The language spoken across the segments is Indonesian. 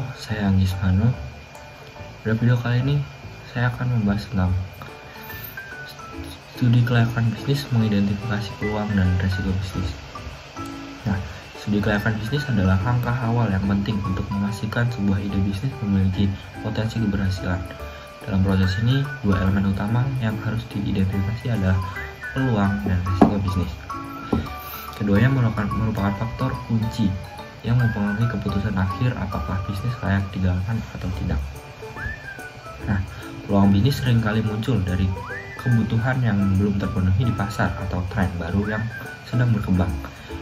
Halo, saya Anggis Manu. Pada video kali ini saya akan membahas tentang studi kelayakan bisnis, mengidentifikasi peluang dan resiko bisnis. Nah, studi kelayakan bisnis adalah langkah awal yang penting untuk memastikan sebuah ide bisnis memiliki potensi keberhasilan. Dalam proses ini, dua elemen utama yang harus diidentifikasi adalah peluang dan resiko bisnis. Keduanya merupakan faktor kunci yang mempengaruhi keputusan akhir apakah bisnis layak dijalankan atau tidak. Nah, peluang bisnis seringkali muncul dari kebutuhan yang belum terpenuhi di pasar atau tren baru yang sedang berkembang.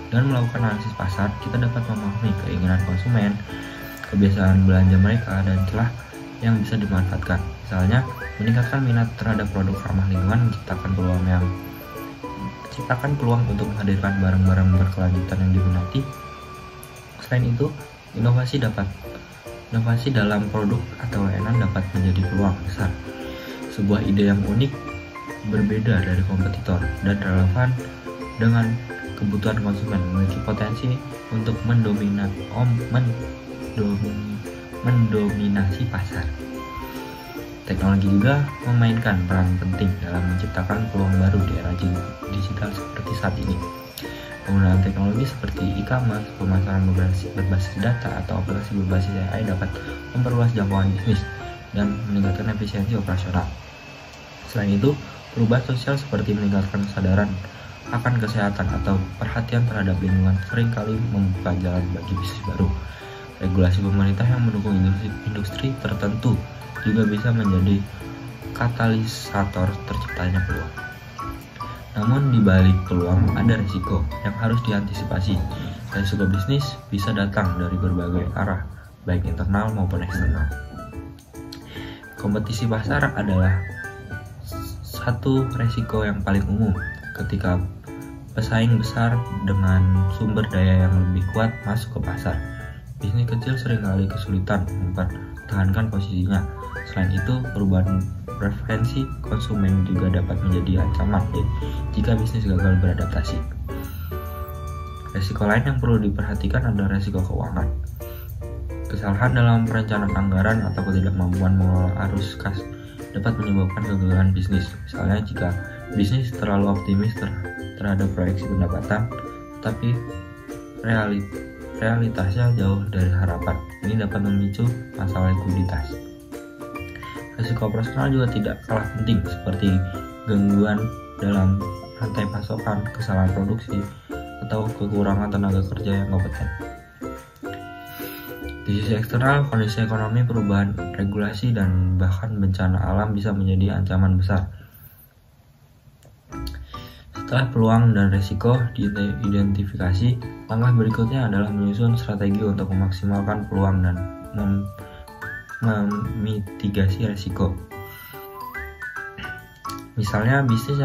Dengan melakukan analisis pasar, kita dapat memahami keinginan konsumen, kebiasaan belanja mereka, dan celah yang bisa dimanfaatkan. Misalnya, meningkatkan minat terhadap produk ramah lingkungan, menciptakan peluang untuk menghadirkan barang-barang berkelanjutan yang diminati. Selain itu, inovasi dalam produk atau layanan dapat menjadi peluang besar. Sebuah ide yang unik, berbeda dari kompetitor, dan relevan dengan kebutuhan konsumen memiliki potensi untuk mendominasi pasar. Teknologi juga memainkan peran penting dalam menciptakan peluang baru di era digital seperti saat ini. Penggunaan teknologi seperti e-commerce, pemasaran berbasis data, atau aplikasi berbasis AI dapat memperluas jangkauan bisnis dan meningkatkan efisiensi operasional. Selain itu, perubahan sosial seperti meningkatkan kesadaran akan kesehatan atau perhatian terhadap lingkungan seringkali membuka jalan bagi bisnis baru. Regulasi pemerintah yang mendukung industri tertentu juga bisa menjadi katalisator terciptanya peluang. Namun di balik peluang ada risiko yang harus diantisipasi. Risiko bisnis bisa datang dari berbagai arah, baik internal maupun eksternal. Kompetisi pasar adalah satu risiko yang paling umum ketika pesaing besar dengan sumber daya yang lebih kuat masuk ke pasar. Bisnis kecil seringkali kesulitan mempertahankan posisinya. Selain itu, perubahan preferensi konsumen juga dapat menjadi ancaman jika bisnis gagal beradaptasi. Risiko lain yang perlu diperhatikan adalah risiko keuangan. Kesalahan dalam perencanaan anggaran atau ketidakmampuan mengelola arus kas dapat menyebabkan kegagalan bisnis. Misalnya jika bisnis terlalu optimis terhadap proyeksi pendapatan, tapi realitasnya jauh dari harapan. Ini dapat memicu masalah likuiditas. Risiko operasional juga tidak kalah penting, seperti gangguan dalam rantai pasokan, kesalahan produksi, atau kekurangan tenaga kerja yang kompeten. Di sisi eksternal, kondisi ekonomi, perubahan regulasi, dan bahkan bencana alam bisa menjadi ancaman besar. Setelah peluang dan risiko diidentifikasi, langkah berikutnya adalah menyusun strategi untuk memaksimalkan peluang dan memitigasi risiko. Misalnya bisnis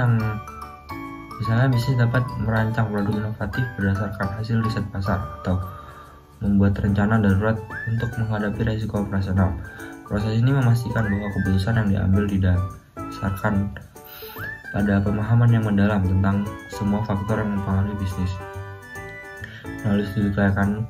dapat merancang produk inovatif berdasarkan hasil riset pasar atau membuat rencana darurat untuk menghadapi risiko operasional. Proses ini memastikan bahwa keputusan yang diambil didasarkan pada pemahaman yang mendalam tentang semua faktor yang mempengaruhi bisnis. Melalui studi kelayakan,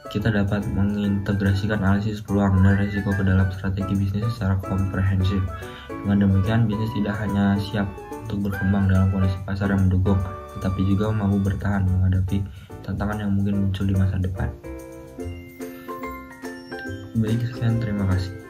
kita dapat mengintegrasikan analisis peluang dan risiko ke dalam strategi bisnis secara komprehensif. Dengan demikian, bisnis tidak hanya siap untuk berkembang dalam kondisi pasar yang mendukung, tetapi juga mampu bertahan menghadapi tantangan yang mungkin muncul di masa depan. Baik, sekian, terima kasih.